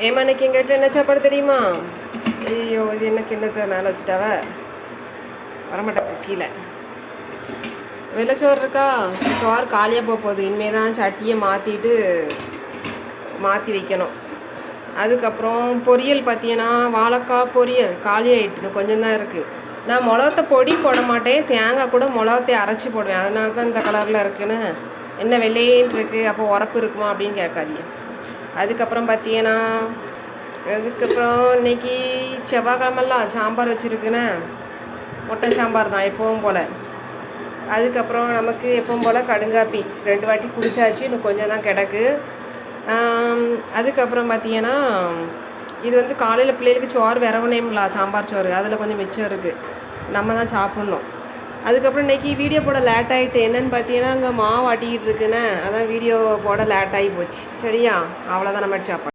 ஏமா இன்னைக்கு எங்கள் வீட்டில் என்ன சாப்பாடு தெரியுமா? ஐயோ இது என்ன கிண்ணத்தை மேலே வச்சுட்டாவ, வரமாட்டேன் கீழே. வெள்ளைச்சோறு இருக்கா, சோறு காலியாக போகுது. இனிமேல் தான் சட்டியை மாற்றி வைக்கணும். அதுக்கப்புறம் பொரியல் பார்த்தீங்கன்னா வாழைக்காய் பொரியல் காலி ஆகிட்டு கொஞ்சம் தான் இருக்குது. நான் மிளகத்தை பொடி போட மாட்டேன், தேங்காய் கூட மிளகத்தை அரைச்சி போடுவேன். அதனால தான் இந்த கலரில் இருக்குன்னு. என்ன வெள்ளையேன்னு இருக்குது, அப்போ உரப்பு இருக்குமா அப்படின்னு கேட்காதீங்க. அதுக்கப்புறம் பார்த்தீங்கன்னா இன்னைக்கு செவ்வாய்க்கிழமெல்லாம் சாம்பார் வச்சுருக்குன்னு, முட்டை சாம்பார் தான் எப்பவும் போல். அதுக்கப்புறம் நமக்கு எப்பவும் போல் கடுங்காப்பி 2 வாட்டி குடிச்சாச்சு, இன்னும் கொஞ்சம் தான் கிடக்கு. அதுக்கப்புறம் பார்த்தீங்கன்னா இது வந்து காலையில் பிள்ளைகளுக்கு சோறு விரவனேம்ல, சாம்பார் சோறு அதில் கொஞ்சம் மிச்சம் இருக்குது, நம்ம தான் சாப்பிட்ணும். அதுக்கப்புறம் இன்றைக்கி வீடியோ போட லேட் ஆகிட்டு. என்னென்னு பார்த்தீங்கன்னா அங்கே மாவு ஆட்டிக்கிட்டு இருக்குன்னு, அதான் வீடியோ போட லேட் ஆகி போச்சு. சரியா, அவ்வளோதான் நம்ம சாப்பாடு.